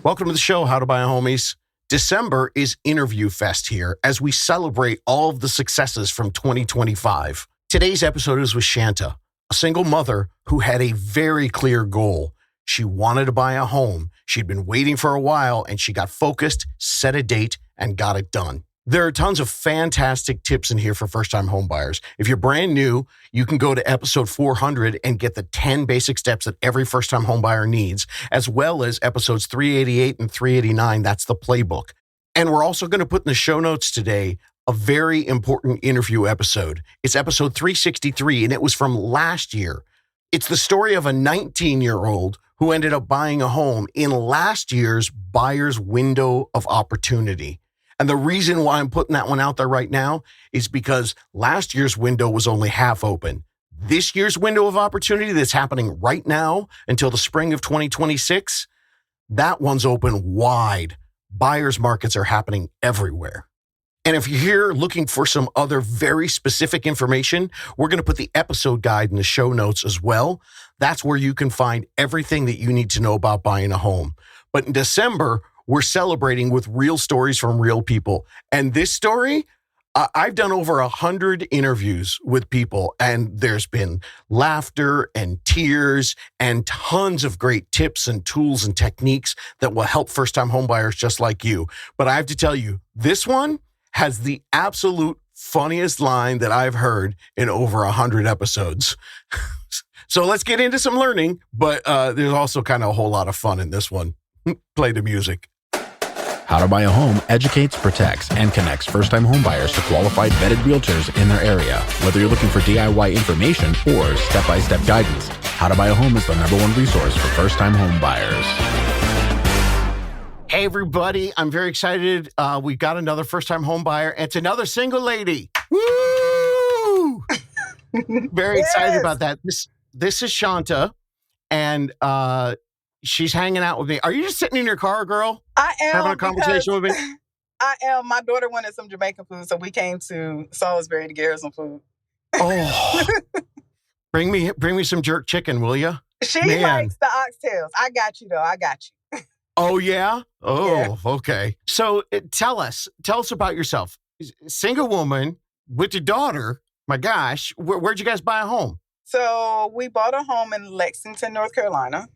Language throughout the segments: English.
Welcome to the show, How to Buy a Homies. December is Interview Fest here as we celebrate all of the successes from 2025. Today's episode is with Shanta, a single mother who had a very clear goal. She wanted to buy a home. She'd been waiting for a while and she got focused, set a date, and got it done. There are tons of fantastic tips in here for first-time home buyers. If you're brand new, you can go to episode 400 and get the 10 basic steps that every first-time home buyer needs, as well as episodes 388 and 389. That's the playbook. And we're also going to put in the show notes today a very important interview episode. It's episode 363, and it was from last year. It's the story of a 19-year-old who ended up buying a home in last year's buyer's window of opportunity. And the reason why I'm putting that one out there right now is because last year's window was only half open. This year's window of opportunity that's happening right now until the spring of 2026, that one's open wide. Buyers markets are happening everywhere. And if you're here looking for some other very specific information, we're going to put the episode guide in the show notes as well. That's where you can find everything that you need to know about buying a home. But in December, we're celebrating with real stories from real people. And this story, I've done over 100 interviews with people, and there's been laughter and tears and tons of great tips and tools and techniques that will help first-time homebuyers just like you. But I have to tell you, this one has the absolute funniest line that I've heard in over 100 episodes. So let's get into some learning, but there's also kind of a whole lot of fun in this one. Play the music. How to Buy a Home educates, protects, and connects first-time homebuyers to qualified vetted realtors in their area. Whether you're looking for DIY information or step-by-step guidance, How to Buy a Home is the #1 resource for first-time homebuyers. Hey, everybody. I'm very excited. We've got another first-time homebuyer. It's another single lady. Woo! Very excited about that. This is Shanta, and she's hanging out with me. Are you just sitting in your car, girl? I am. Having a conversation with me? I am. My daughter wanted some Jamaican food, so we came to Salisbury to get her some food. Oh, bring me some jerk chicken, will you? She likes the oxtails. I got you, though. I got you. Oh, yeah? Oh, yeah. Okay. So tell us about yourself. Single woman with your daughter. My gosh, where'd you guys buy a home? So we bought a home in Lexington, North Carolina.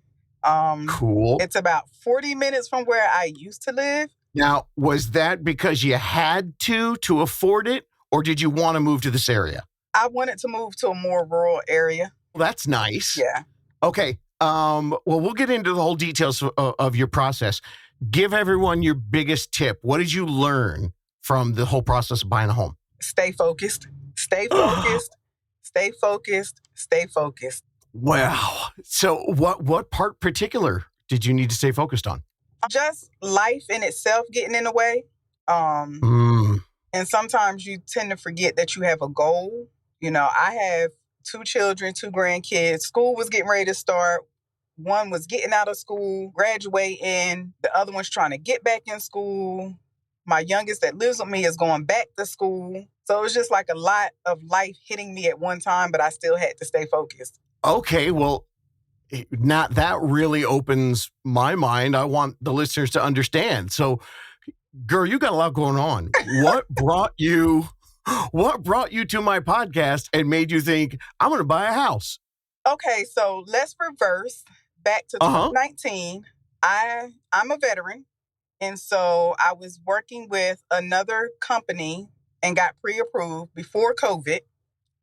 Cool. It's about 40 minutes from where I used to live. Now, was that because you had to afford it, or did you want to move to this area? I wanted to move to a more rural area. Well, that's nice. Yeah. Okay. Well, we'll get into the whole details of your process. Give everyone your biggest tip. What did you learn from the whole process of buying a home? Stay focused. Stay focused. Stay focused. Stay focused. Wow. So what part particular did you need to stay focused on? Just life in itself getting in the way. And sometimes you tend to forget that you have a goal. You know, I have 2 children, 2 grandkids. School was getting ready to start. One was getting out of school, graduating. The other one's trying to get back in school. My youngest that lives with me is going back to school. So it was just like a lot of life hitting me at one time, but I still had to stay focused. Okay, well, that really opens my mind. I want the listeners to understand. So, girl, you got a lot going on. What brought you to my podcast and made you think I'm going to buy a house? Okay, so let's reverse back to 2019. I'm a veteran, and so I was working with another company and got pre-approved before COVID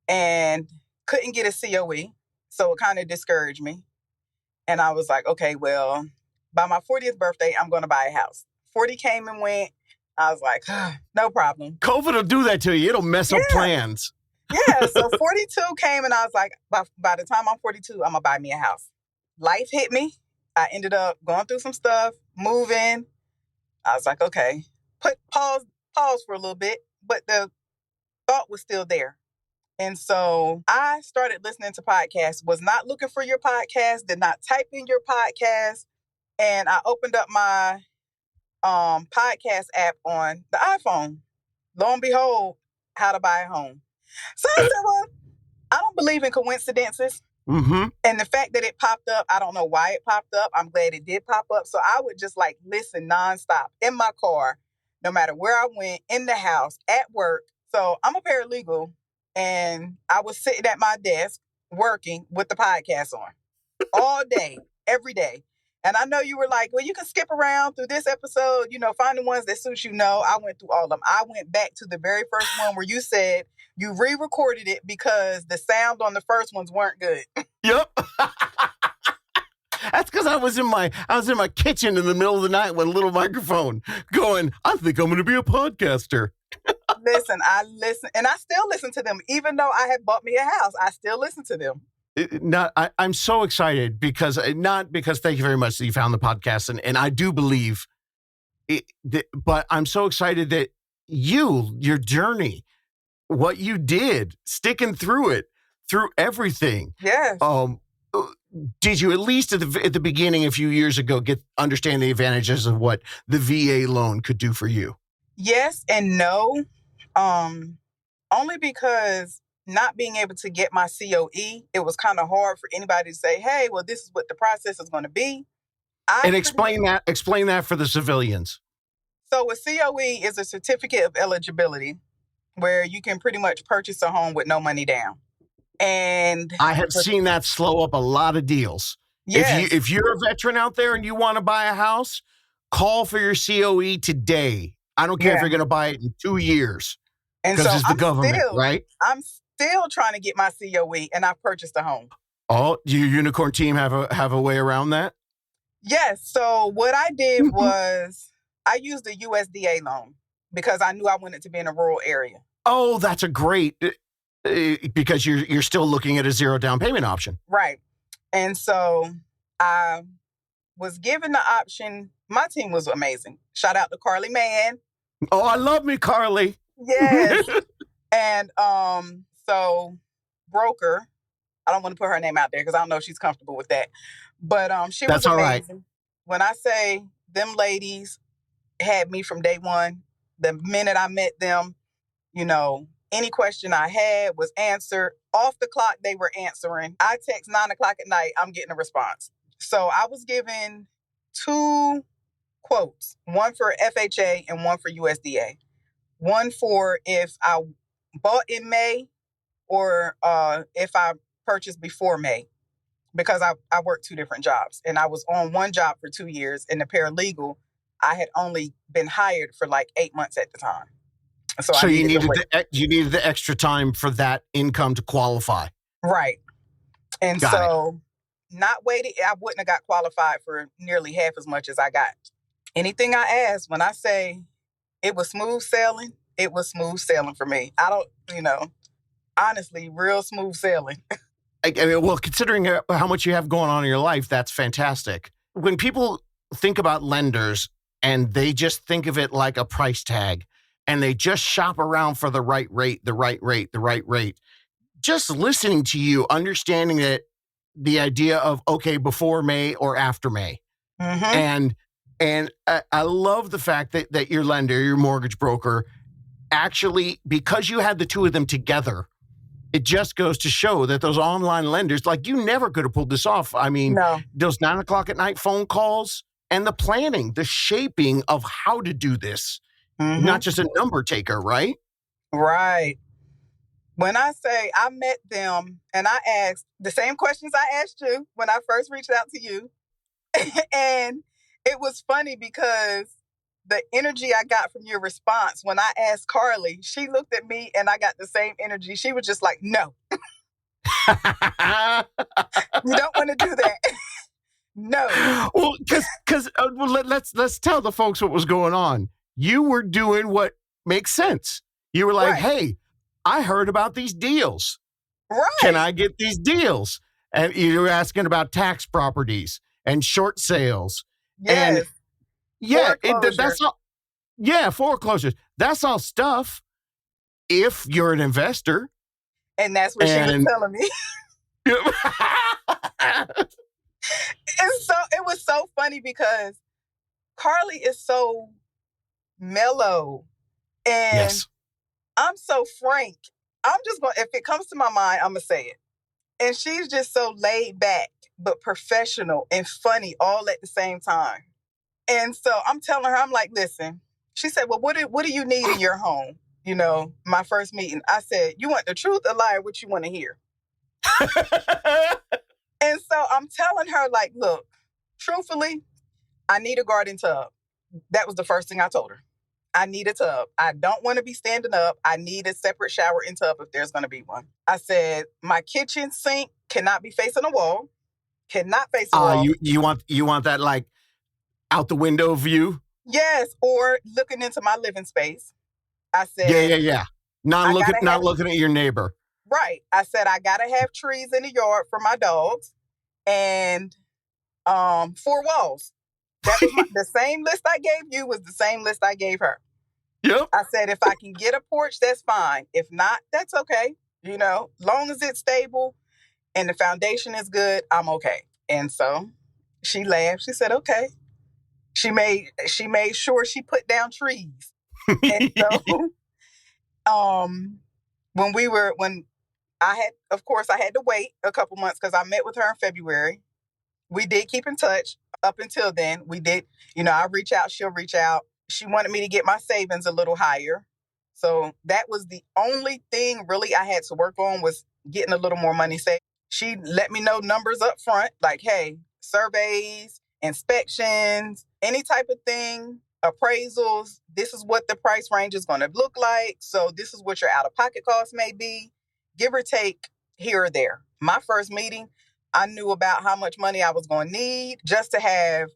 and couldn't get a COE. So it kind of discouraged me. And I was like, okay, well, by my 40th birthday, I'm going to buy a house. 40 came and went. I was like, no problem. COVID will do that to you. It'll mess up plans. Yeah. So 42 came and I was like, by the time I'm 42, I'm going to buy me a house. Life hit me. I ended up going through some stuff, moving. I was like, okay, pause for a little bit, but the thought was still there. And so I started listening to podcasts, was not looking for your podcast, did not type in your podcast. And I opened up my podcast app on the iPhone. Lo and behold, How to Buy a Home. So I said, well, I don't believe in coincidences. Mm-hmm. And the fact that it popped up, I don't know why it popped up. I'm glad it did pop up. So I would just like listen nonstop in my car, no matter where I went, in the house, at work. So I'm a paralegal, and I was sitting at my desk working with the podcast on all day, every day. And I know you were like, well, you can skip around through this episode, find the ones that suit you. No, I went through all of them. I went back to the very first one where you said you re-recorded it because the sound on the first ones weren't good. Yep. That's because I was in my kitchen in the middle of the night with a little microphone going, I think I'm going to be a podcaster. Listen, I listen, and I still listen to them. Even though I had bought me a house, I still listen to them. I'm so excited because thank you very much that you found the podcast. And I do believe but I'm so excited that your journey, what you did, sticking through it, through everything. Yes. Did you at least at the beginning a few years ago understand the advantages of what the VA loan could do for you? Yes and no. Only because not being able to get my COE, it was kind of hard for anybody to say, hey, well, this is what the process is going to be. Explain that for the civilians. So a COE is a certificate of eligibility where you can pretty much purchase a home with no money down. And I have seen that slow up a lot of deals. Yes. If you're a veteran out there and you want to buy a house, call for your COE today. I don't care if you're going to buy it in 2 years. And so it's the government, right? I'm still trying to get my COE, and I purchased a home. Oh, your unicorn team have a way around that? Yes. So what I did was I used a USDA loan because I knew I wanted to be in a rural area. Oh, that's a great, because you're still looking at a zero down payment option. Right. And so I was given the option. My team was amazing. Shout out to Carly Mann. Oh, I love me, Carly. Yes. And so broker, I don't want to put her name out there because I don't know if she's comfortable with that. But she was amazing. All right. When I say them ladies had me from day one, the minute I met them, any question I had was answered. Off the clock, they were answering. I text 9:00 at night, I'm getting a response. So I was given 2 quotes, one for FHA and one for USDA. One for if I bought in May or if I purchased before May, because I worked 2 different jobs. And I was on one job for 2 years. And the paralegal, I had only been hired for like 8 months at the time. So you needed the extra time for that income to qualify. Right. And not waiting, I wouldn't have got qualified for nearly half as much as I got. Anything I asked, when I say it was smooth sailing, it was smooth sailing for me. I don't, honestly, real smooth sailing. I mean, well, considering how much you have going on in your life, that's fantastic. When people think about lenders and they just think of it like a price tag and they just shop around for the right rate, just listening to you, understanding that the idea of, okay, before May or after May. Mm-hmm. And I love the fact that your lender, your mortgage broker, actually, because you had the two of them together, it just goes to show that those online lenders, like, you never could have pulled this off. I mean, those 9:00 at night phone calls and the planning, the shaping of how to do this, not just a number taker, right? Right. When I say I met them and I asked the same questions I asked you when I first reached out to you. And it was funny because the energy I got from your response when I asked Carly, she looked at me and I got the same energy. She was just like, no. You don't want to do that. No. Well, because let's tell the folks what was going on. You were doing what makes sense. You were like, hey, I heard about these deals. Right. Can I get these deals? And you were asking about tax properties and short sales. Yes. And that's all. Yeah, foreclosures. That's all stuff if you're an investor. And that's what she was telling me. It was so funny because Carly is so mellow and I'm so frank. I'm just going, if it comes to my mind, I'm going to say it. And she's just so laid back, but professional and funny all at the same time. And so I'm telling her, I'm like, listen, she said, well, what do you need in your home? My first meeting. I said, you want the truth or lie or what you want to hear? And so I'm telling her, like, look, truthfully, I need a garden tub. That was the first thing I told her. I need a tub. I don't want to be standing up. I need a separate shower and tub if there's going to be one. I said, my kitchen sink cannot be facing a wall. Cannot face a wall. You want that like out the window view? Yes, or looking into my living space. I said, Yeah. Not looking at your neighbor. Right. I said, I gotta have trees in the yard for my dogs and 4 walls. That was the same list I gave you was the same list I gave her. Yep. I said, if I can get a porch, that's fine. If not, that's okay. Long as it's stable and the foundation is good, I'm okay. And so she laughed. She said, okay. She made sure she put down trees. And so when I had to wait a couple months because I met with her in February. We did keep in touch up until then. We did, I reach out, she'll reach out. She wanted me to get my savings a little higher. So that was the only thing really I had to work on was getting a little more money saved. She let me know numbers up front, like, hey, surveys, inspections, any type of thing, appraisals, this is what the price range is going to look like. So this is what your out-of-pocket costs may be, give or take here or there. My first meeting, I knew about how much money I was going to need just to have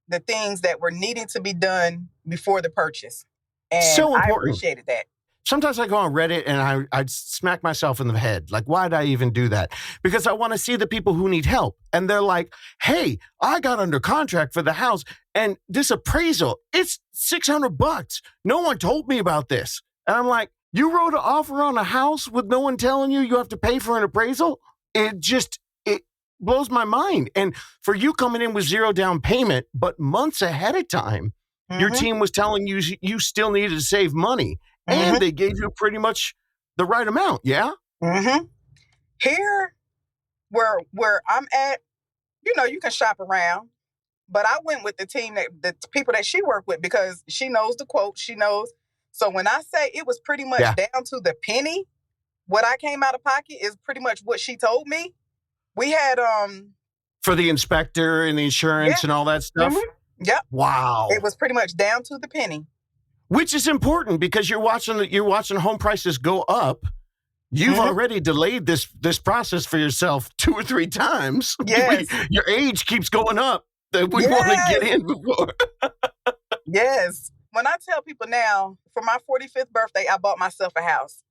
the things that were needing to be done before the purchase. And so important. I appreciated that. Sometimes I go on Reddit and I smack myself in the head. Like, why did I even do that? Because I want to see the people who need help. And they're like, hey, I got under contract for the house and this appraisal, it's $600. No one told me about this. And I'm like, you wrote an offer on a house with no one telling you have to pay for an appraisal? It blows my mind. And for you coming in with zero down payment, but months ahead of time, your team was telling you you still needed to save money. And they gave you pretty much the right amount, yeah? Here, where I'm at, you can shop around. But I went with the team, the people that she worked with, because she knows the quote, she knows. So when I say it was pretty much down to the penny, what I came out of pocket is pretty much what she told me. We had... For the inspector and the insurance and all that stuff? Yep. Wow. It was pretty much down to the penny. Which is important because you're watching home prices go up. You've already delayed this process for yourself 2 or 3 times. Yes. Your age keeps going up that we want to get in before. Yes. When I tell people now, for my 45th birthday, I bought myself a house.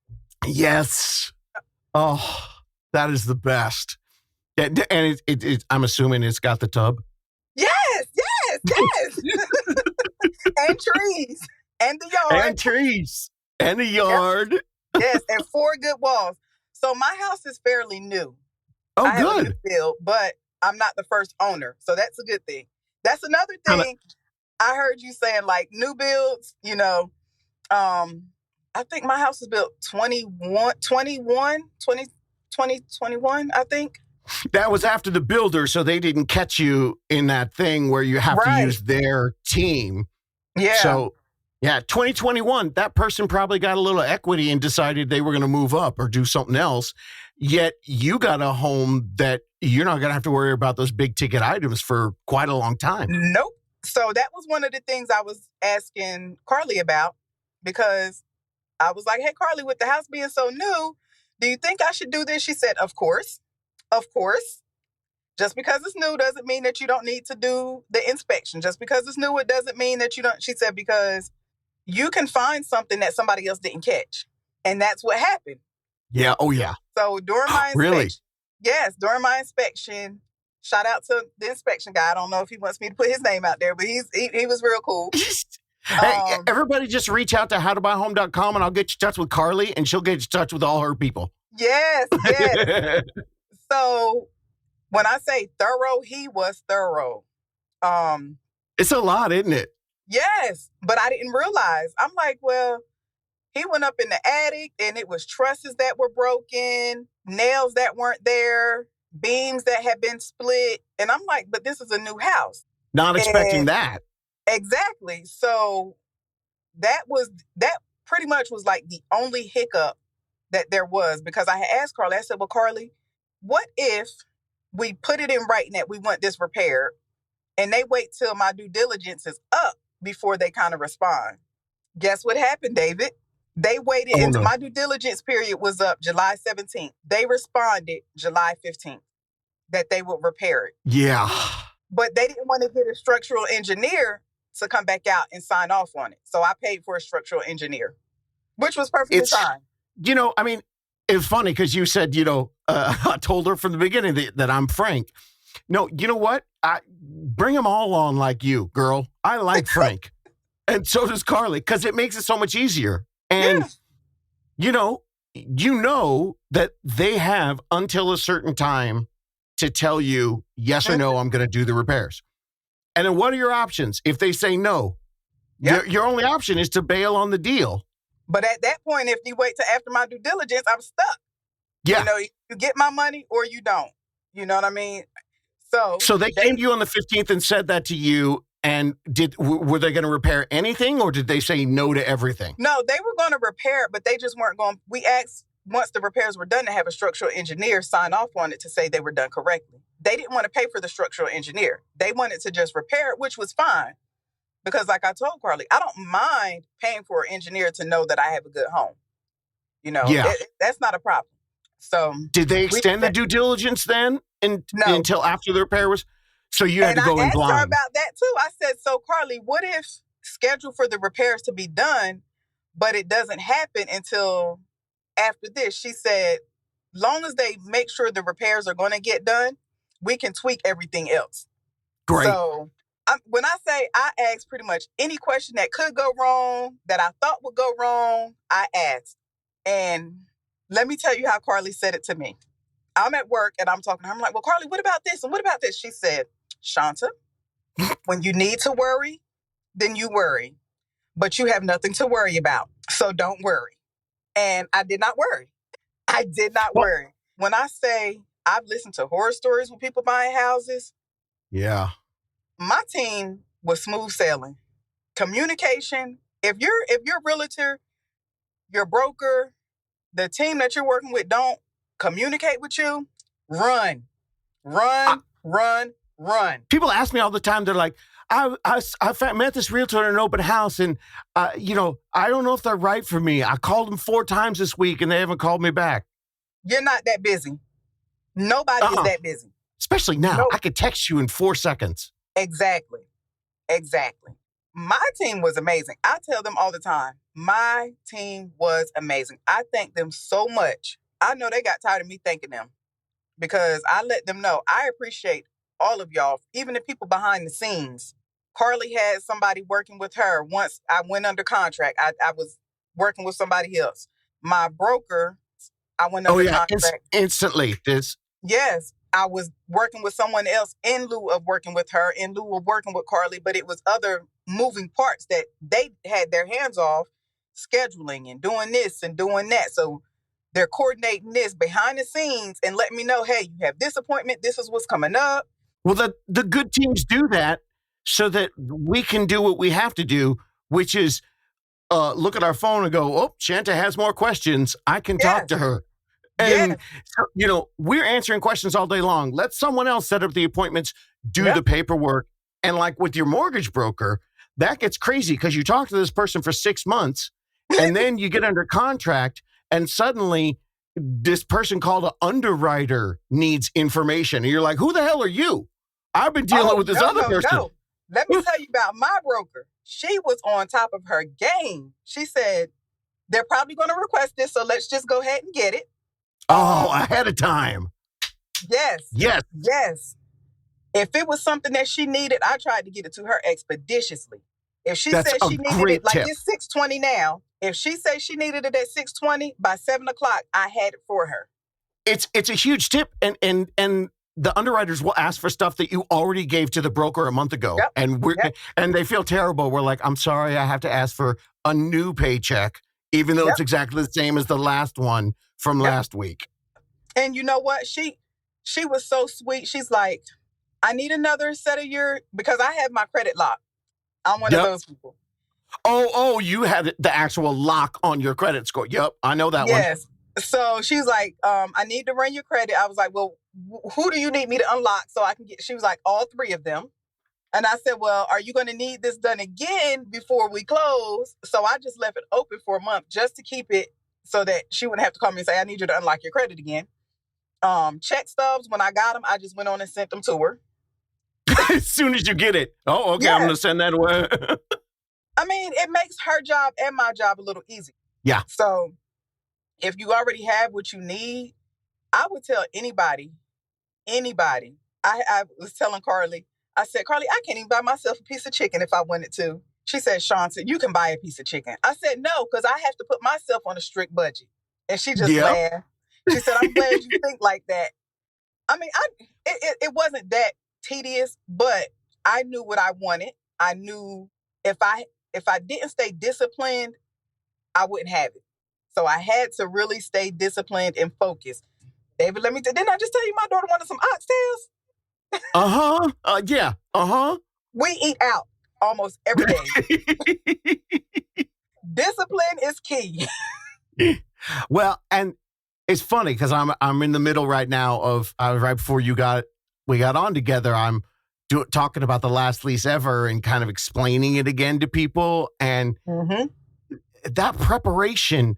Yes. Oh, that is the best. And I'm assuming it's got the tub. Yes. And trees. And the yard. And trees. And the yard. Yep. Yes, and 4 good walls. So my house is fairly new. Oh, I have good. a new build, but I'm not the first owner. So that's a good thing. That's another thing I heard you saying, like new builds, I think my house was built 2021, I think. That was after the builder, so they didn't catch you in that thing where you have to use their team. Yeah. So, 2021, that person probably got a little equity and decided they were going to move up or do something else. Yet you got a home that you're not going to have to worry about those big ticket items for quite a long time. Nope. So that was one of the things I was asking Carly about, because I was like, hey, Carly, with the house being so new, do you think I should do this? She said, of course. Of course. Just because it's new doesn't mean that you don't need to do the inspection. Just because it's new, it doesn't mean that you don't. She said, because you can find something that somebody else didn't catch. And that's what happened. Yeah. Oh, yeah. So during my inspection, really? Yes, during my inspection, shout out to the inspection guy. I don't know if he wants me to put his name out there, but he was real cool. Hey, everybody just reach out to howtobuyahome.com and I'll get you in touch with Carly and she'll get you in touch with all her people. Yes. So when I say thorough, he was thorough. It's a lot, isn't it? Yes, but I didn't realize. I'm like, well, He went up in the attic and it was trusses that were broken, nails that weren't there, beams that had been split. And I'm like, but this is a new house. Not expecting And that. exactly. So that pretty much was like the only hiccup that there was, because I had asked Carly, I said, well, Carly, what if we put it in writing that we want this repaired and they wait till my due diligence is up before they kind of respond? Guess what happened, David? They waited until my due diligence period was up July 17th. They responded July 15th that they would repair it. Yeah. But they didn't want to get a structural engineer to come back out and sign off on it. So I paid for a structural engineer, which was perfectly fine. I mean, it's funny because you said, I told her from the beginning that I'm Frank. No, you know what? Bring them all on like you, girl. I like Frank. And so does Carly, because it makes it so much easier. And, you know that they have until a certain time to tell you yes or no, I'm going to do the repairs. And then what are your options? If they say no, your only option is to bail on the deal. But at that point, if you wait till after my due diligence, I'm stuck. Yeah. You get my money or you don't. You know what I mean? So they came to you on the 15th and said that to you. And were they going to repair anything, or did they say no to everything? No, they were going to repair it, but they just weren't going. We asked once the repairs were done to have a structural engineer sign off on it to say they were done correctly. They didn't want to pay for the structural engineer. They wanted to just repair it, which was fine. Because like I told Carly, I don't mind paying for an engineer to know that I have a good home. That's not a problem. So did they extend the due diligence then until after the repair was? So you had to go in blind. And I asked her about that too. I said, so Carly, what if schedule for the repairs to be done, but it doesn't happen until after this? She said, long as they make sure the repairs are going to get done, we can tweak everything else. Great. So when I say I asked pretty much any question that could go wrong, that I thought would go wrong, I asked. And let me tell you how Carly said it to me. I'm at work and I'm talking to her. I'm like, well, Carly, what about this? And what about this? She said, Shanta, when you need to worry, then you worry. But you have nothing to worry about. So don't worry. And I did not worry. I did not worry. When I say I've listened to horror stories with people buying houses. Yeah. My team was smooth sailing. Communication. If your realtor, your broker, the team that you're working with don't communicate with you, run. People ask me all the time. They're like, I met this realtor in an open house, and I don't know if they're right for me. I called them 4 times this week, and they haven't called me back. You're not that busy. Nobody is that busy. Especially now. I could text you in 4 seconds. Exactly. My team was amazing. I tell them all the time, my team was amazing. I thank them so much. I know they got tired of me thanking them because I let them know I appreciate all of y'all, even the people behind the scenes. Carly had somebody working with her. Once I went under contract, I was working with somebody else. My broker, I went under contract. Instantly. Yes, I was working with someone else in lieu of working with her, in lieu of working with Carly, but it was other moving parts that they had their hands off, scheduling and doing this and doing that. So they're coordinating this behind the scenes and letting me know, hey, you have this appointment. This is what's coming up. Well, the good teams do that so that we can do what we have to do, which is look at our phone and go, oh, Shanta has more questions. I can talk to her. And, we're answering questions all day long. Let someone else set up the appointments, do the paperwork. And like with your mortgage broker, that gets crazy because you talk to this person for 6 months and then you get under contract and suddenly this person called an underwriter needs information. And you're like, who the hell are you? I've been dealing with this other person. No. Let me tell you about my broker. She was on top of her game. She said, they're probably going to request this, so let's just go ahead and get it. Oh, ahead of time. Yes. If it was something that she needed, I tried to get it to her expeditiously. If she said she needed it, like it's 6:20 now. If she said she needed it at 6:20, by 7 o'clock, I had it for her. It's a huge tip, and the underwriters will ask for stuff that you already gave to the broker a month ago, and they feel terrible. We're like, I'm sorry, I have to ask for a new paycheck. even though Yep. it's exactly the same as the last one from last week. And you know what? She was so sweet. She's like, I need another set of because I have my credit locked. I'm one of those people. Oh, you had the actual lock on your credit score. Yep, I know that one. Yes. So she's like, I need to run your credit. I was like, well, who do you need me to unlock so I can get? She was like, all three of them. And I said, well, are you going to need this done again before we close? So I just left it open for a month just to keep it so that she wouldn't have to call me and say, I need you to unlock your credit again. Check stubs, when I got them, I just went on and sent them to her. As soon as you get it. Oh, okay, Yes. I'm going to send that away. I mean, it makes her job and my job a little easier. Yeah. So if you already have what you need, I would tell anybody. I was telling Carly, I said, Carly, I can't even buy myself a piece of chicken if I wanted to. She said, Shanta, you can buy a piece of chicken. I said, no, because I have to put myself on a strict budget. And she just laughed. She said, I'm glad you think like that. I mean, it wasn't that tedious, but I knew what I wanted. I knew if I didn't stay disciplined, I wouldn't have it. So I had to really stay disciplined and focused. David, didn't I just tell you my daughter wanted some oxtails? Yeah. We eat out almost every day. Discipline is key. Well, and it's funny because I'm in the middle right now of right before we got on together. I'm talking about the last lease ever and kind of explaining it again to people, and that preparation.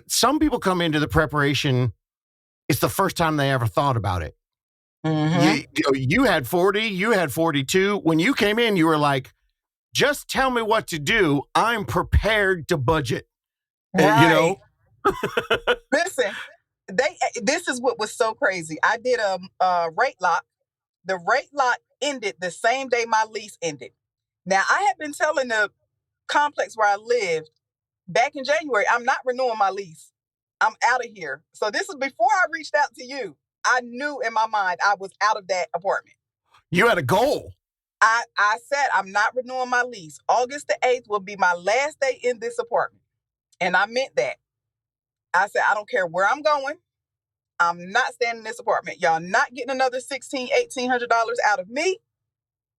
Some people come into the preparation. It's the first time they ever thought about it. You had 40, you had 42. When you came in, you were like, just tell me what to do. I'm prepared to budget. Right. Listen, this is what was so crazy. I did a rate lock. The rate lock ended the same day my lease ended. Now, I had been telling the complex where I lived back in January, I'm not renewing my lease. I'm out of here. So this is before I reached out to you. I knew in my mind I was out of that apartment. You had a goal. I said, I'm not renewing my lease. August the 8th will be my last day in this apartment. And I meant that. I said, I don't care where I'm going. I'm not staying in this apartment. Y'all not getting another $1,600, $1,800 out of me.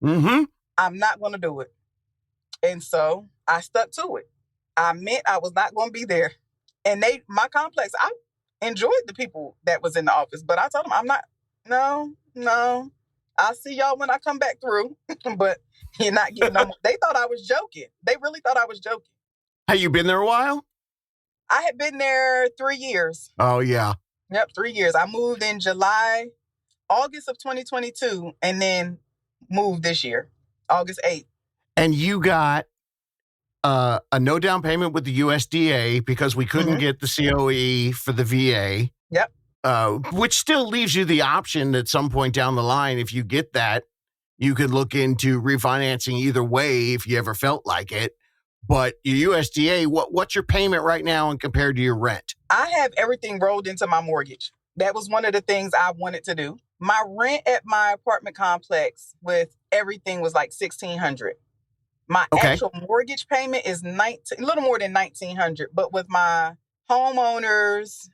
I'm not going to do it. And so I stuck to it. I meant I was not going to be there. And my complex, I enjoyed the people that was in the office, but I told them, I'm not, no. I'll see y'all when I come back through, but you're not getting no more. They thought I was joking. They really thought I was joking. Have you been there a while? I had been there 3 years. Oh, yeah. Yep, 3 years. I moved in August of 2022, and then moved this year, August 8th. And you got a no down payment with the USDA because we couldn't get the COE for the VA. Yep. Which still leaves you the option at some point down the line, if you get that, you could look into refinancing either way if you ever felt like it. But your USDA, what's your payment right now and compared to your rent? I have everything rolled into my mortgage. That was one of the things I wanted to do. My rent at my apartment complex with everything was like $1,600. My actual mortgage payment is a little more than $1,900, but with my homeowners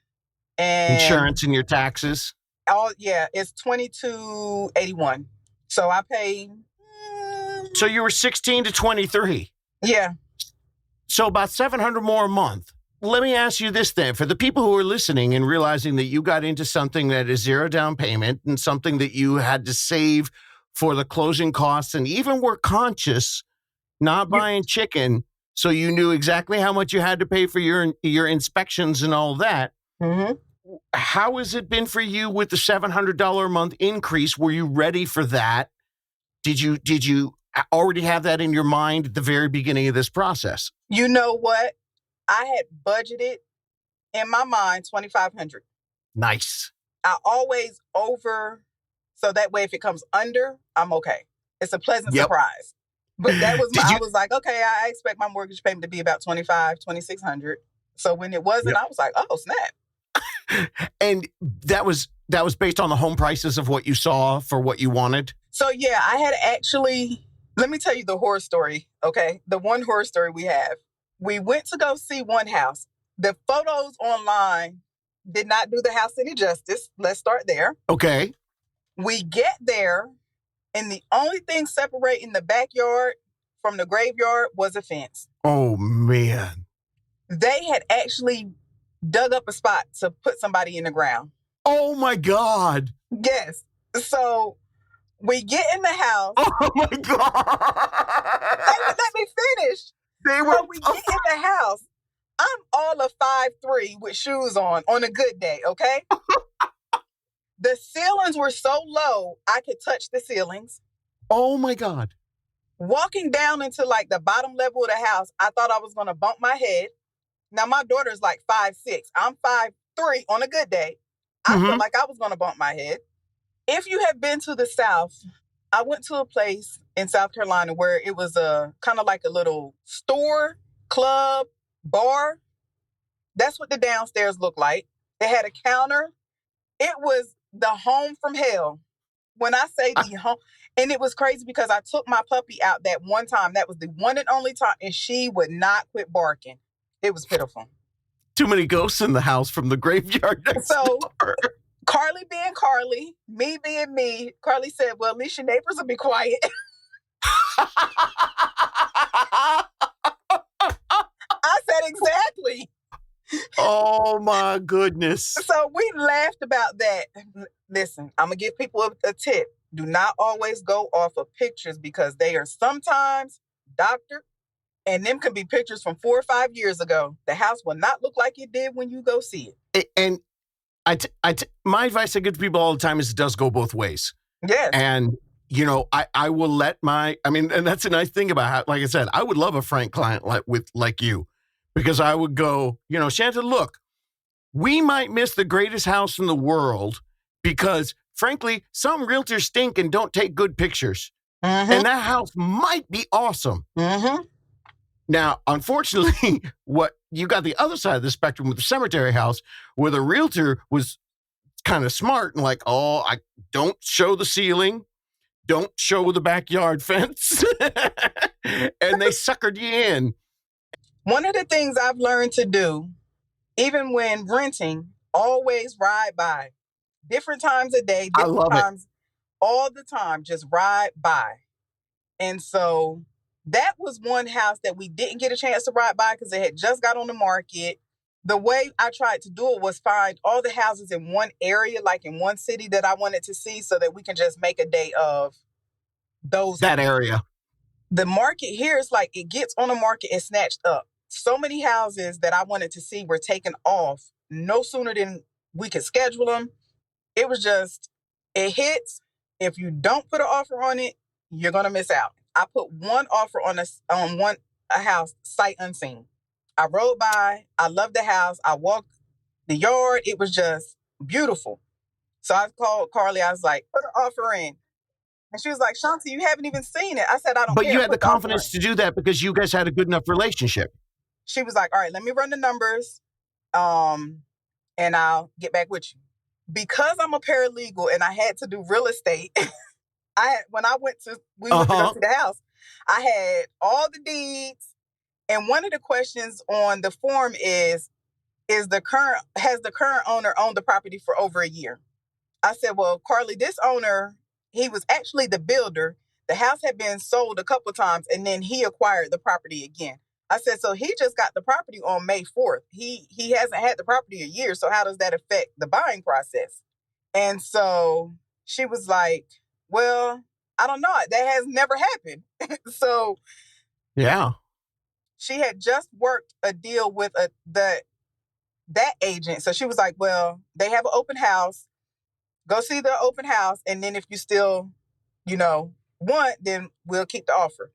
and insurance and your taxes, it's $2,281. So I pay. So you were 16 to 23. Yeah. So about $700 more a month. Let me ask you this then, for the people who are listening and realizing that you got into something that is zero down payment and something that you had to save for the closing costs and even were conscious not buying chicken, so you knew exactly how much you had to pay for your inspections and all that. How has it been for you with the $700 a month increase? Were you ready for that? Did you already have that in your mind at the very beginning of this process? You know what? I had budgeted in my mind $2,500. Nice. I always so that way if it comes under, I'm okay. It's a pleasant surprise. But that was I was like, okay, I expect my mortgage payment to be about $2,600. So when it wasn't, I was like, oh, snap. And that was based on the home prices of what you saw for what you wanted? So yeah, I had actually, let me tell you the horror story, okay? The one horror story we have. We went to go see one house. The photos online did not do the house any justice. Let's start there. Okay. We get there, and the only thing separating the backyard from the graveyard was a fence. Oh, man. They had actually dug up a spot to put somebody in the ground. Oh, my God. Yes. So we get in the house. Oh, my God. Let me finish. They were. So we get in the house. I'm all of 5'3" with shoes on a good day, okay? The ceilings were so low, I could touch the ceilings. Oh, my God. Walking down into like the bottom level of the house, I thought I was going to bump my head. Now, my daughter's like 5'6". I'm 5'3" on a good day. I felt like I was going to bump my head. If you have been to the South, I went to a place in South Carolina where it was a kind of like a little store, club, bar. That's what the downstairs looked like. They had a counter. It was the home from hell. When I say the home, and it was crazy because I took my puppy out that one time. That was the one and only time, and she would not quit barking. It was pitiful. Too many ghosts in the house from the graveyard next door. Carly being Carly, me being me, Carly said, well, at least your neighbors will be quiet. I said, exactly. Oh, my goodness. So we laughed about that. Listen, I'm going to give people a tip. Do not always go off of pictures because they are sometimes doctored, and them can be pictures from 4 or 5 years ago. The house will not look like it did when you go see it. And my advice I give to people all the time is it does go both ways. Yes. And, you know, I will let and that's a nice thing about how, like I said, I would love a frank client like you, because I would go, you know, Shanta, look, we might miss the greatest house in the world because, frankly, some realtors stink and don't take good pictures. And that house might be awesome. Now, unfortunately, what you got the other side of the spectrum with the cemetery house, where the realtor was kind of smart and like, oh, I don't show the ceiling, don't show the backyard fence, and they suckered you in. One of the things I've learned to do, even when renting, always ride by. Different times a day, different times, all the time, just ride by. And so that was one house that we didn't get a chance to ride by because it had just got on the market. The way I tried to do it was find all the houses in one area, like in one city that I wanted to see so that we can just make a day of that area. The market here is like it gets on the market and snatched up. So many houses that I wanted to see were taken off no sooner than we could schedule them. It was just, it hits. If you don't put an offer on it, you're going to miss out. I put one offer on a house sight unseen. I rode by. I loved the house. I walked the yard. It was just beautiful. So I called Carly. I was like, put an offer in. And she was like, Shanta, you haven't even seen it. I said, I don't care. But you had the confidence to do that because you guys had a good enough relationship. She was like, all right, let me run the numbers, and I'll get back with you. Because I'm a paralegal and I had to do real estate, when I went to go to the house, I had all the deeds. And one of the questions on the form has the current owner owned the property for over a year? I said, well, Carly, this owner, he was actually the builder. The house had been sold a couple of times and then he acquired the property again. I said, so he just got the property on May 4th. He hasn't had the property a year. So how does that affect the buying process? And so she was like, well, I don't know. That has never happened. So yeah, she had just worked a deal with that agent. So she was like, well, they have an open house. Go see the open house. And then if you still, want, then we'll keep the offer.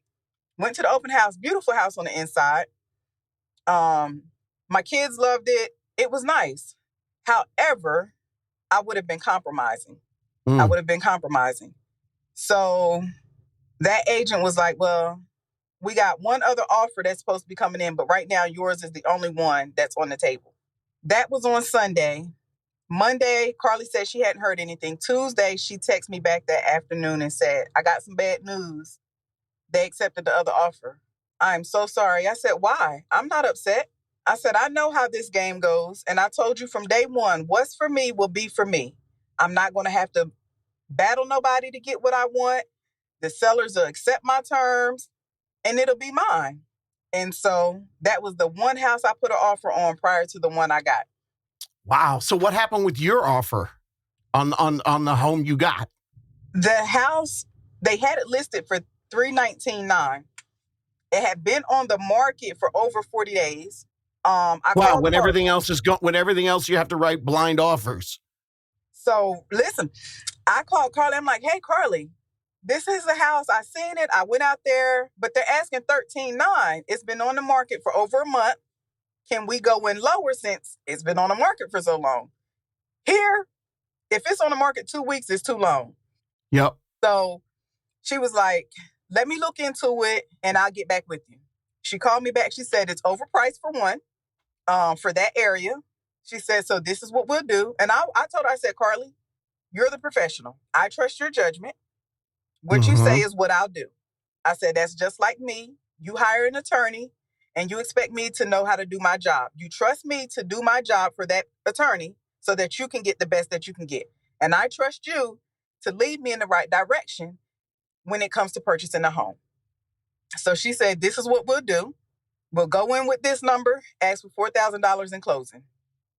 Went to the open house, beautiful house on the inside. My kids loved it. It was nice. However, I would have been compromising. So that agent was like, well, we got one other offer that's supposed to be coming in, but right now yours is the only one that's on the table. That was on Sunday. Monday, Carly said she hadn't heard anything. Tuesday, she texted me back that afternoon and said, I got some bad news. They accepted the other offer. I'm so sorry. I said, why? I'm not upset. I said, I know how this game goes. And I told you from day one, what's for me will be for me. I'm not going to have to battle nobody to get what I want. The sellers will accept my terms and it'll be mine. And so that was the one house I put an offer on prior to the one I got. Wow. So what happened with your offer on the home you got? The house, they had it listed for $319,900. It had been on the market for over 40 days. I Wow, called when Carly. everything else is when everything else you have to write blind offers. So listen, I called Carly. I'm like, hey, Carly, this is the house. I seen it. I went out there, but they're asking $13,900. It's been on the market for over a month. Can we go in lower since it's been on the market for so long? Here, if it's on the market 2 weeks, it's too long. Yep. So she was like, let me look into it and I'll get back with you. She called me back. She said it's overpriced for one, for that area. She said, so this is what we'll do. And I told her, I said, Carly, you're the professional. I trust your judgment. What you say is what I'll do. I said, that's just like me. You hire an attorney and you expect me to know how to do my job. You trust me to do my job for that attorney so that you can get the best that you can get. And I trust you to lead me in the right direction when it comes to purchasing a home. So she said, this is what we'll do. We'll go in with this number, ask for $4,000 in closing.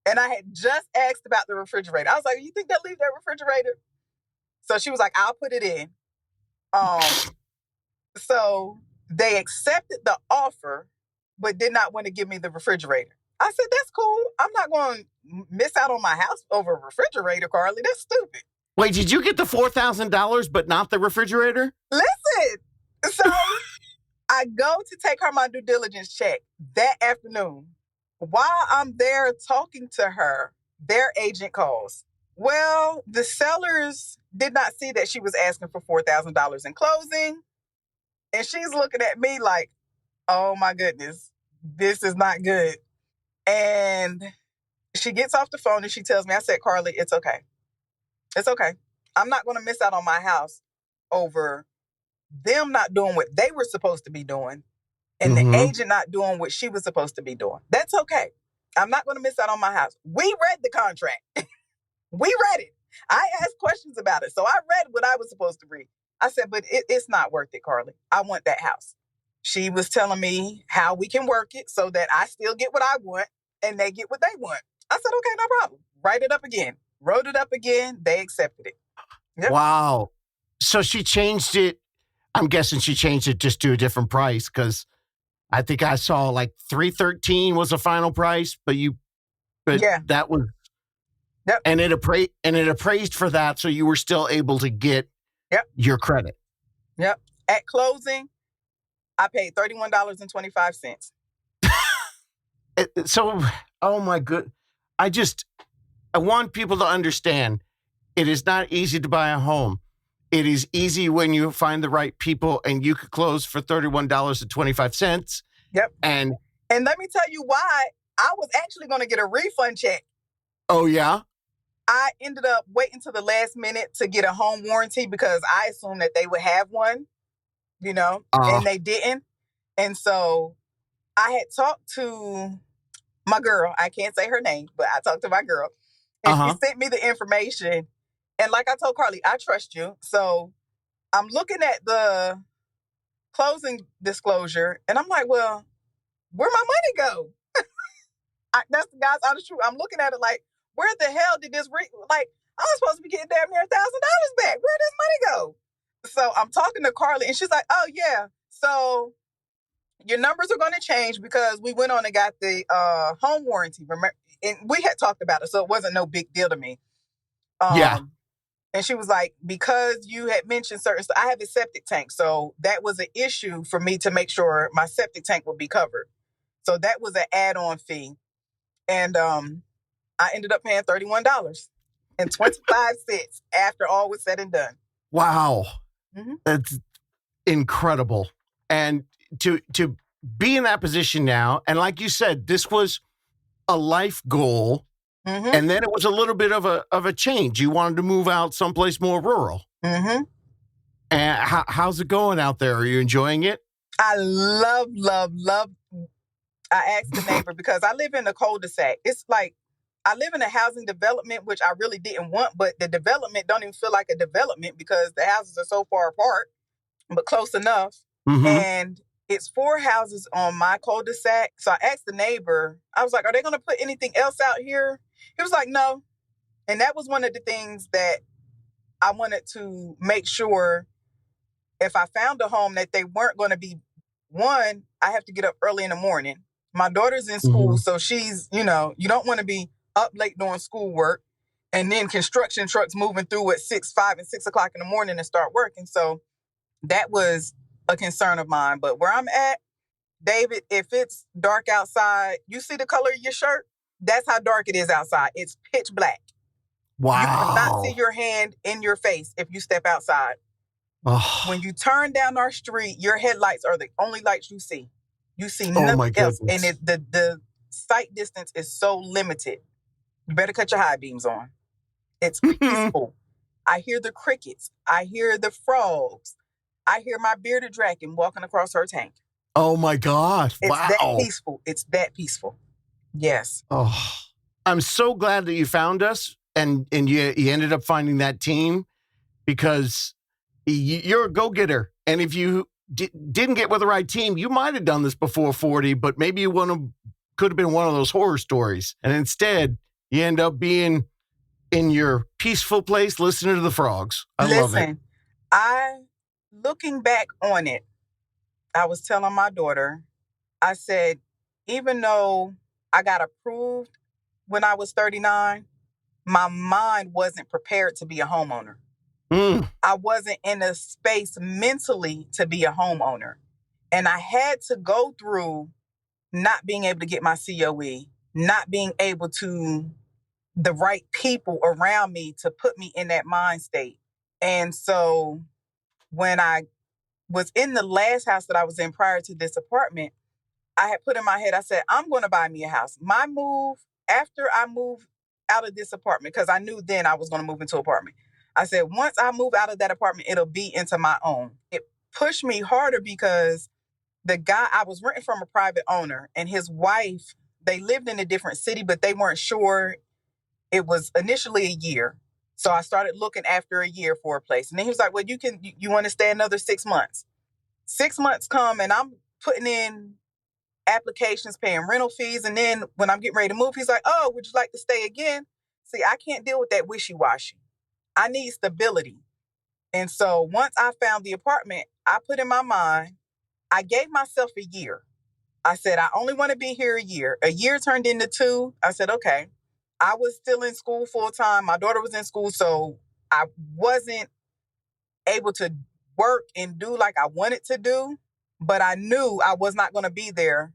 And I had just asked about the refrigerator. I was like, you think they'll leave that refrigerator? So she was like, I'll put it in. So they accepted the offer, but did not want to give me the refrigerator. I said, that's cool. I'm not going to miss out on my house over a refrigerator, Carly. That's stupid. Wait, did you get the $4,000 but not the refrigerator? Listen. So I go to take her my due diligence check that afternoon. While I'm there talking to her, their agent calls. Well, the sellers did not see that she was asking for $4,000 in closing. And she's looking at me like, oh my goodness, this is not good. And she gets off the phone and she tells me, I said, Carly, it's okay. It's okay. I'm not going to miss out on my house over them not doing what they were supposed to be doing and the agent not doing what she was supposed to be doing. That's okay. I'm not going to miss out on my house. We read the contract. We read it. I asked questions about it. So I read what I was supposed to read. I said, but it's not worth it, Carly. I want that house. She was telling me how we can work it so that I still get what I want and they get what they want. I said, okay, no problem. Write it up again. Wrote it up again. They accepted it. Yep. Wow. So she changed it. I'm guessing she changed it just to a different price because I think I saw like $313 was the final price, but yeah. That was, yep. And it appraised for that, so you were still able to get your credit. Yep. At closing, I paid $31.25. So, oh my good, I want people to understand it is not easy to buy a home. It is easy when you find the right people and you could close for $31.25. Yep. And let me tell you why I was actually going to get a refund check. Oh, yeah? I ended up waiting to the last minute to get a home warranty because I assumed that they would have one, and they didn't. And so I had talked to my girl. I can't say her name, but I talked to my girl. And she sent me the information. And like I told Carly, I trust you. So I'm looking at the closing disclosure, and I'm like, well, where'd my money go? That's the guy's honest truth. I'm looking at it like, where the hell did this I was supposed to be getting damn near $1,000 back. Where did this money go? So I'm talking to Carly, and she's like, oh, yeah. So your numbers are going to change because we went on and got the home warranty. Remember? And we had talked about it, so it wasn't no big deal to me. Yeah. And she was like, because you had mentioned certain stuff, I have a septic tank. So that was an issue for me to make sure my septic tank would be covered. So that was an add-on fee. And I ended up paying $31.25 after all was said and done. Wow. That's incredible. And to be in that position now, and like you said, this was a life goal. And then it was a little bit of a change. You wanted to move out someplace more rural. And how's it going out there? Are you enjoying it? I love. I asked the neighbor because I live in a cul-de-sac. It's like I live in a housing development, which I really didn't want, but the development don't even feel like a development because the houses are so far apart, but close enough. Mm-hmm. And it's 4 houses on my cul-de-sac. So I asked the neighbor, I was like, are they going to put anything else out here? He was like, no. And that was one of the things that I wanted to make sure if I found a home that they weren't going to be, one, I have to get up early in the morning. My daughter's in school, Mm-hmm. so she's, you don't want to be up late doing schoolwork and then construction trucks moving through at 5 and 6 o'clock in the morning and start working. So that was a concern of mine. But where I'm at, David, if it's dark outside, you see the color of your shirt? That's how dark it is outside. It's pitch black. You will not see Wow. your hand in your face if you step outside. When Oh, you turn down our street, your headlights are the only lights you see. You see oh my nothing else. And goodness. the sight distance is so limited. You better cut your high beams on. It's peaceful. I hear the crickets. I hear the frogs. I hear my bearded dragon walking across her tank. Oh my God. It's that Wow. peaceful. It's that peaceful. Yes. Oh, I'm so glad that you found us and you ended up finding that team because you're a go-getter. And if you didn't get with the right team, you might have done this before 40, but maybe could have been one of those horror stories. And instead, you end up being in your peaceful place listening to the frogs. I love it. Listen, looking back on it, I was telling my daughter, I said, even though I got approved when I was 39, my mind wasn't prepared to be a homeowner. Mm. I wasn't in a space mentally to be a homeowner. And I had to go through not being able to get my COE, not being able to, the right people around me to put me in that mind state. And so when I was in the last house that I was in prior to this apartment, I had put in my head, I said, I'm going to buy me a house. My move, after I move out of this apartment, because I knew then I was going to move into an apartment. I said, once I move out of that apartment, it'll be into my own. It pushed me harder because the guy, I was renting from a private owner and his wife, they lived in a different city, but they weren't sure. It was initially a year. So I started looking after a year for a place. And then he was like, well, you want to stay another 6 months. 6 months come and I'm putting in applications, paying rental fees. And then when I'm getting ready to move, he's like, oh, would you like to stay again? See, I can't deal with that wishy-washy. I need stability. And so once I found the apartment, I put in my mind, I gave myself a year. I said, I only want to be here a year. A year turned into 2. I said, okay. I was still in school full time. My daughter was in school, so I wasn't able to work and do like I wanted to do, but I knew I was not going to be there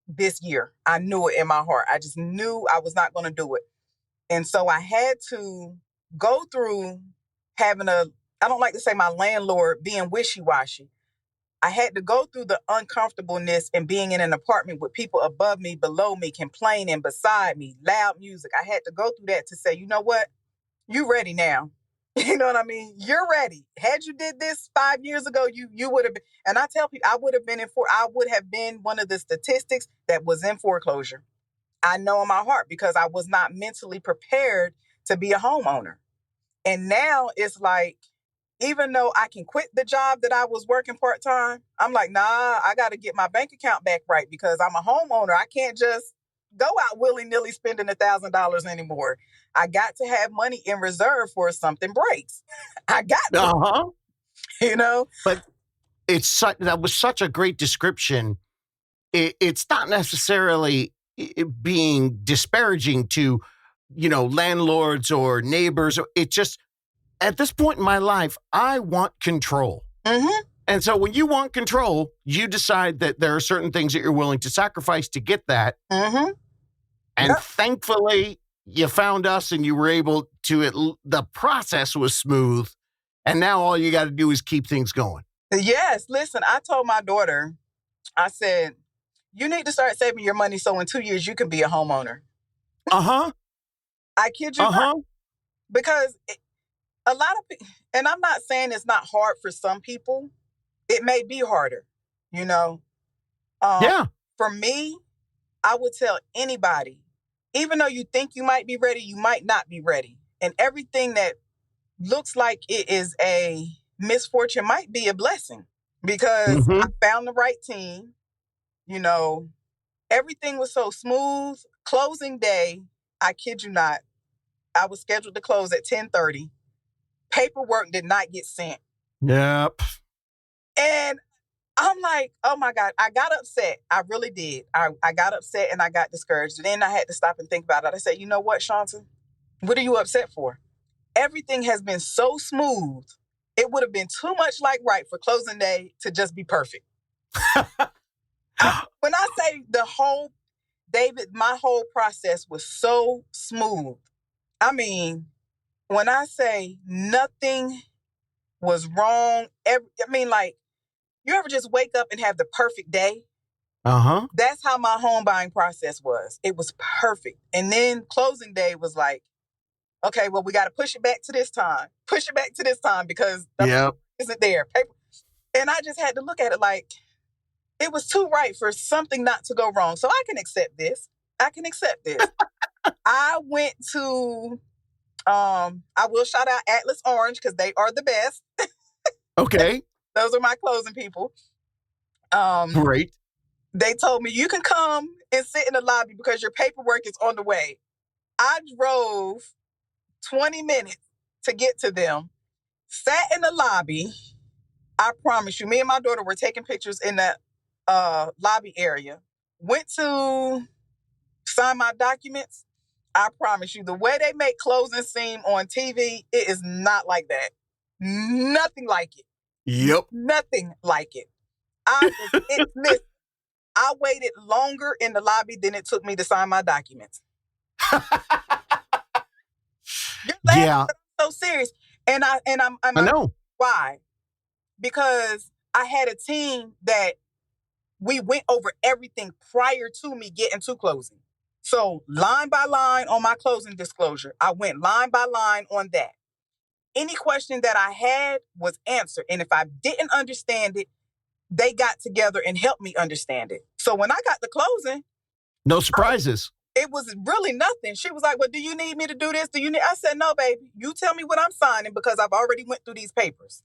this year. I knew it in my heart. I just knew I was not going to do it. And so I had to go through having I don't like to say my landlord being wishy-washy. I had to go through the uncomfortableness and being in an apartment with people above me, below me, complaining beside me, loud music. I had to go through that to say, you know what? You ready now. You know what I mean? You're ready. Had you did this 5 years ago, you would have been. And I tell people, I would have been one of the statistics that was in foreclosure. I know in my heart because I was not mentally prepared to be a homeowner. And now it's like, even though I can quit the job that I was working part-time, I'm like, nah, I got to get my bank account back right because I'm a homeowner. I can't just go out willy-nilly spending $1,000 anymore. I got to have money in reserve for if something breaks. I got to, Uh-huh. you know? But that was such a great description. It's not necessarily being disparaging to, landlords or neighbors. It just, at this point in my life, I want control. Mm-hmm. And so when you want control, you decide that there are certain things that you're willing to sacrifice to get that. Mm-hmm. And Yep. thankfully, you found us and you were able to, the process was smooth. And now all you got to do is keep things going. Yes. Listen, I told my daughter, I said, you need to start saving your money so in 2 years you can be a homeowner. Uh-huh. I kid you not. Because a lot of people, and I'm not saying it's not hard for some people, it may be harder. you know. Um, Yeah. for me, I would tell anybody, even though you think you might be ready, you might not be ready. And everything that looks like it is a misfortune might be a blessing because I Mm-hmm. found the right team. You know, everything was so smooth. Closing day, I kid you not, I was scheduled to close at 10:30. Paperwork did not get sent. Yep. And I'm like, oh my God, I got upset. I really did. I got upset and I got discouraged. And then I had to stop and think about it. I said, you know what, Shanta? What are you upset for? Everything has been so smooth. It would have been too much like right for closing day to just be perfect. When I say David, my whole process was so smooth. I mean, when I say nothing was wrong, like, you ever just wake up and have the perfect day? Uh-huh. That's how my home buying process was. It was perfect. And then closing day was like, okay, well, we got to push it back to this time. Push it back to this time because the Yep. isn't there. And I just had to look at it like it was too right for something not to go wrong. So I can accept this. I can accept this. I went to I will shout out Atlas Orange because they are the best. Okay. Those are my closing people. Great. They told me you can come and sit in the lobby because your paperwork is on the way. I drove 20 minutes to get to them, sat in the lobby. I promise you, me and my daughter were taking pictures in that lobby area. Went to sign my documents. I promise you, the way they make closing seem on TV, it is not like that. Nothing like it. Yep. Nothing like it. Listen, I waited longer in the lobby than it took me to sign my documents. You're laughing, Yeah. but I'm so serious. And I'm I know. why? Because I had a team that we went over everything prior to me getting to closing. So line by line on my closing disclosure, I went line by line on that. Any question that I had was answered. And if I didn't understand it, they got together and helped me understand it. So when I got to closing, No surprises. it was really nothing. She was like, well, do you need me to do this? I said, no, baby, you tell me what I'm signing because I've already went through these papers.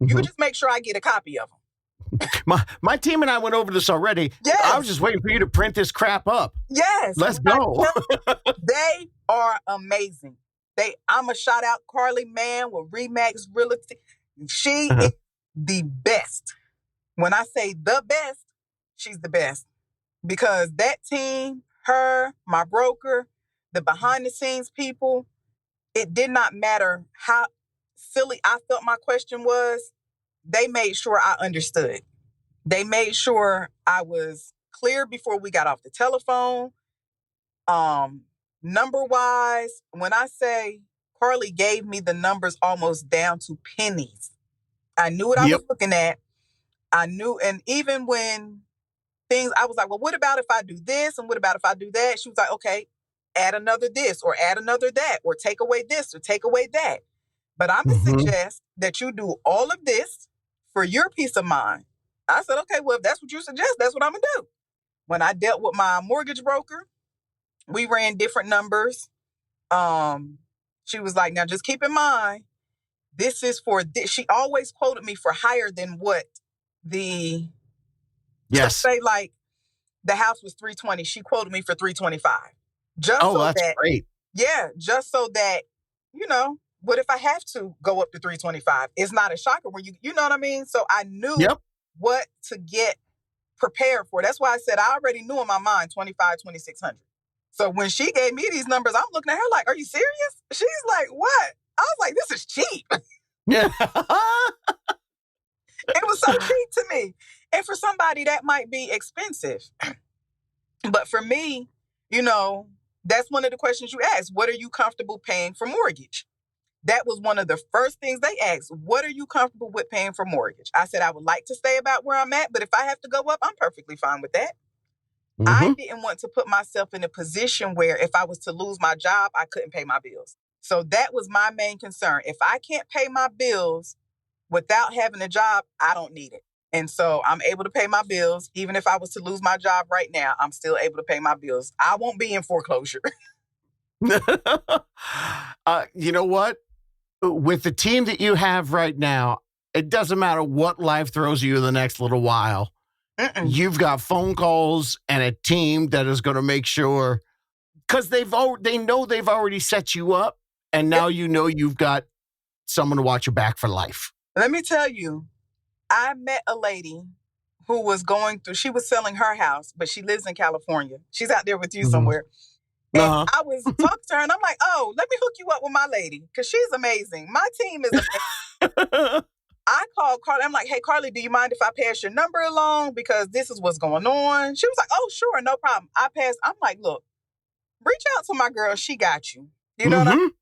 You Mhm. just make sure I get a copy of them. My team and I went over this already. Yes. I was just waiting for you to print this crap up. Yes. Let's go. They are amazing. I'm a shout out Carly Mann with Remax Realty. She is the best. When I say the best, she's the best. Because that team, her, my broker, the behind the scenes people, it did not matter how silly I felt my question was. They made sure I understood. They made sure I was clear before we got off the telephone. Number wise, when I say Carly gave me the numbers almost down to pennies, I knew what I was looking at. I knew, and even when I was like, well, what about if I do this? And what about if I do that? She was like, okay, add another this or add another that or take away this or take away that. But I'm going to suggest that you do all of this for your peace of mind. I said, okay, well, if that's what you suggest, that's what I'm going to do. When I dealt with my mortgage broker, we ran different numbers. She was like, now just keep in mind, this is for this. She always quoted me for higher than what Yes. say like the house was 320. She quoted me for 325. That's great. Yeah, just so that, what if I have to go up to 325? It's not a shocker when you know what I mean? So I knew what to get prepared for. That's why I said I already knew in my mind 2,600. So when she gave me these numbers, I'm looking at her like, are you serious? She's like, what? I was like, this is cheap. Yeah. It was so cheap to me. And for somebody that might be expensive. But for me, that's one of the questions you asked. What are you comfortable paying for mortgage? That was one of the first things they asked. What are you comfortable with paying for mortgage? I said, I would like to stay about where I'm at, but if I have to go up, I'm perfectly fine with that. I didn't want to put myself in a position where if I was to lose my job, I couldn't pay my bills. So that was my main concern. If I can't pay my bills without having a job, I don't need it. And so I'm able to pay my bills. Even if I was to lose my job right now, I'm still able to pay my bills. I won't be in foreclosure. You know what? With the team that you have right now, it doesn't matter what life throws you in the next little while. You've got phone calls and a team that is going to make sure, because they know they've already set you up, and now you know you've got someone to watch your back for life. Let me tell you, I met a lady who was she was selling her house, but she lives in California. She's out there with you somewhere. And I was talking to her, and I'm like, oh, let me hook you up with my lady, because she's amazing. My team is amazing. I called Carly. I'm like, hey, Carly, do you mind if I pass your number along? Because this is what's going on. She was like, oh, sure, no problem. I'm like, look, reach out to my girl. She got you. You know what I mean?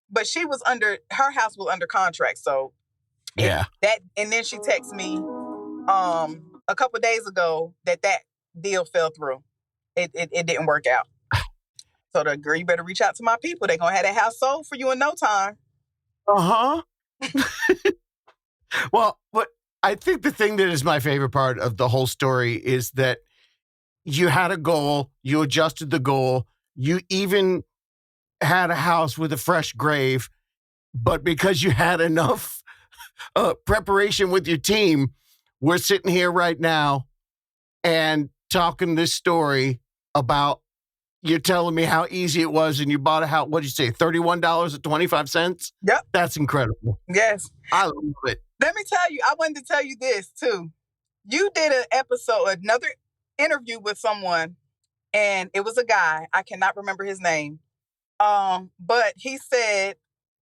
But her house was under contract. So yeah. And then she texted me a couple of days ago that deal fell through. It didn't work out. So the girl, you better reach out to my people. They're going to have that house sold for you in no time. Well, but I think the thing that is my favorite part of the whole story is that you had a goal, you adjusted the goal, you even had a house with a fresh grave, but because you had enough preparation with your team, we're sitting here right now and talking this story about you're telling me how easy it was, and you bought a house. What did you say? $31.25? Yep. That's incredible. Yes. I love it. Let me tell you, I wanted to tell you this too. You did another interview with someone, and it was a guy. I cannot remember his name. But he said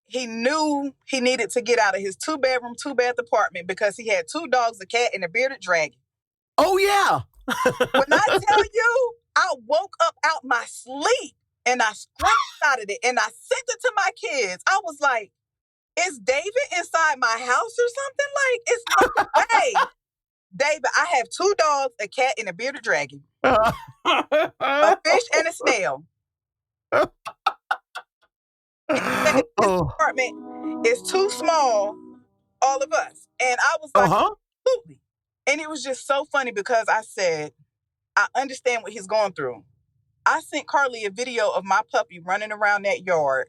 he knew he needed to get out of his 2-bedroom, 2-bath apartment because he had 2 dogs, a cat, and a bearded dragon. Oh, yeah. When I tell you, I woke up out my sleep and I screenshotted it and I sent it to my kids. I was like, is David inside my house or something? Like, it's no way. David, I have 2 dogs, a cat, and a bearded dragon. A fish and a snail. This apartment is too small, all of us. And I was like, absolutely. And it was just so funny because I said, I understand what he's going through. I sent Carly a video of my puppy running around that yard,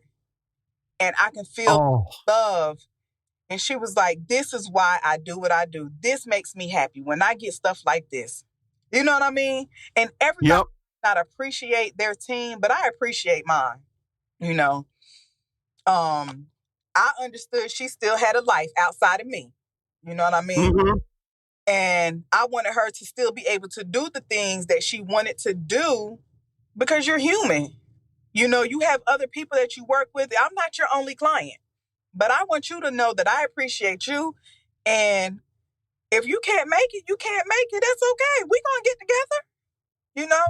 and I can feel love. And she was like, this is why I do what I do. This makes me happy when I get stuff like this. You know what I mean? And everybody does not appreciate their team, but I appreciate mine. You know, I understood she still had a life outside of me. You know what I mean? And I wanted her to still be able to do the things that she wanted to do because you're human. You know, you have other people that you work with. I'm not your only client, but I want you to know that I appreciate you. And if you can't make it, you can't make it. That's okay. We're going to get together. You know,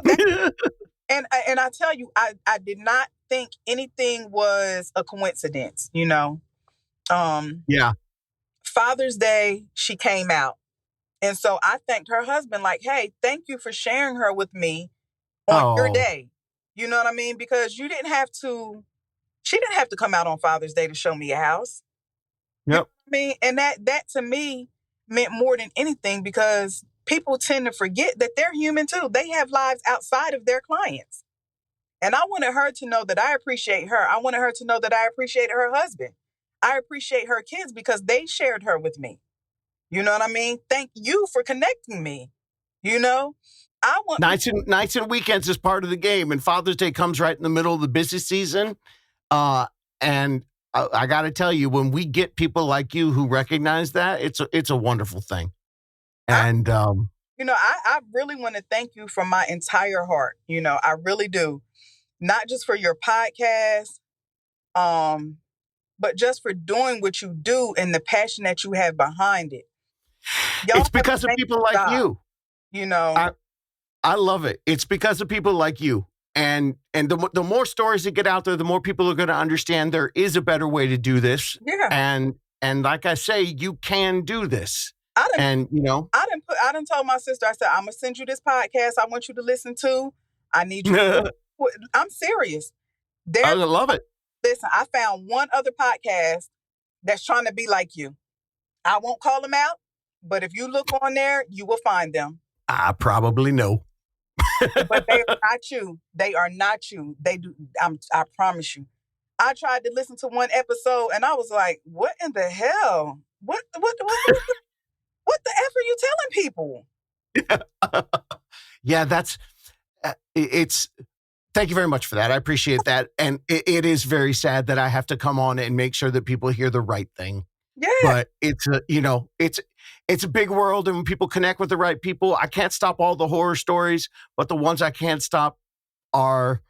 and I tell you, I did not think anything was a coincidence, you know. Father's Day, she came out. And so I thanked her husband like, hey, thank you for sharing her with me on your day. You know what I mean? Because she didn't have to come out on Father's Day to show me a house. Yep. You know what I mean? And that to me meant more than anything because people tend to forget that they're human too. They have lives outside of their clients. And I wanted her to know that I appreciate her. I wanted her to know that I appreciate her husband. I appreciate her kids because they shared her with me. You know what I mean? Thank you for connecting me. You know, I want nights and weekends is part of the game, and Father's Day comes right in the middle of the busy season. And I got to tell you, when we get people like you who recognize that, it's a wonderful thing. And you know, I really want to thank you from my entire heart. You know, I really do, not just for your podcast, but just for doing what you do and the passion that you have behind it. It's because of people like you. You know, I love it. It's because of people like you. And the more stories that get out there, the more people are going to understand there is a better way to do this. Yeah. And like I say, you can do this. I done told my sister, I said, I'm going to send you this podcast I want you to listen to. I need you. I'm serious. I love it. Listen, I found one other podcast that's trying to be like you. I won't call them out, but if you look on there, you will find them. I probably know. But they are not you. They are not you. They do. I promise you. I tried to listen to one episode and I was like, what in the hell? What the F are you telling people? Yeah, it's, thank you very much for that. I appreciate that. And it is very sad that I have to come on and make sure that people hear the right thing. Yeah. But it's a big world, and when people connect with the right people, I can't stop all the horror stories, but the ones I can't stop are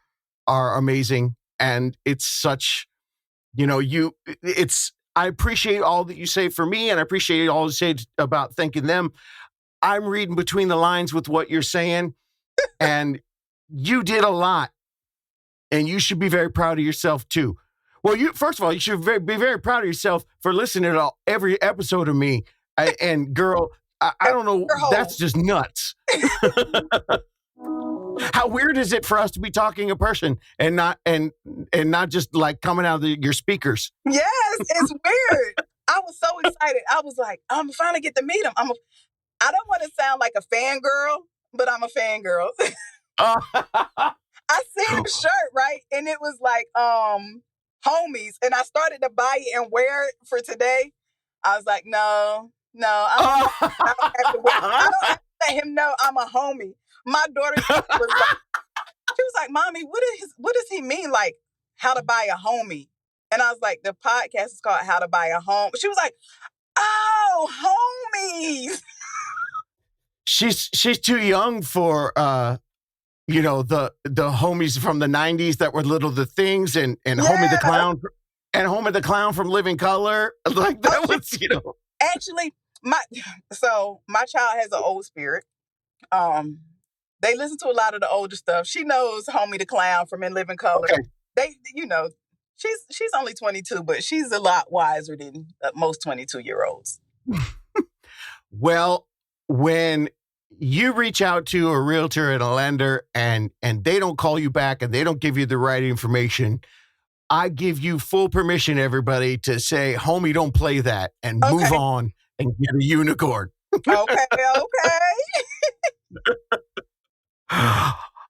amazing. And it's such, I appreciate all that you say for me, and I appreciate all you say about thanking them. I'm reading between the lines with what you're saying, and you did a lot, and you should be very proud of yourself too. Well, first of all, you should be very proud of yourself for listening to every episode of me. And girl, I don't know, that's just nuts. How weird is it for us to be talking in person and not just like coming out of your speakers? Yes, it's weird. I was so excited. I was like, I'm finally get to meet him. I don't want to sound like a fangirl, but I'm a fangirl. I seen the shirt, right? And it was like, homies. And I started to buy it and wear it for today. I was like, no, I don't have to wear it. I don't have to let him know I'm a homie. My daughter was like, she was like, Mommy, what does he mean? Like, how to buy a homie? And I was like, the podcast is called How to Buy a Home. She was like, oh, homies. She's too young for the homies from the 90s that were Little the Things and Homie the Clown and Homie the Clown from Living Color. Like that was, Actually, my child has an old spirit. They listen to a lot of the older stuff. She knows Homie the Clown from In Living Color. Okay. She's only 22, but she's a lot wiser than most 22-year-olds. Well, when you reach out to a realtor and a lender and they don't call you back and they don't give you the right information, I give you full permission, everybody, to say, homie, don't play that and move on and get a unicorn. Okay.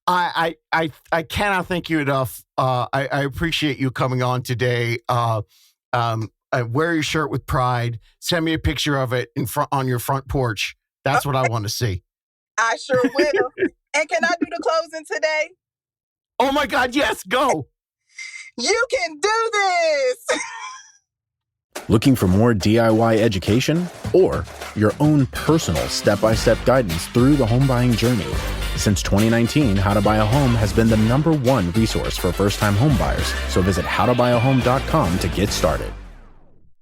I cannot thank you enough. I appreciate you coming on today. Wear your shirt with pride. Send me a picture of it on your front porch. That's what I want to see. I sure will. And can I do the closing today? Oh my God, yes, go. You can do this. Looking for more DIY education or your own personal step-by-step guidance through the home buying journey? Since 2019, How to Buy a Home has been the #1 resource for first-time home buyers. So visit howtobuyaHome.com to get started.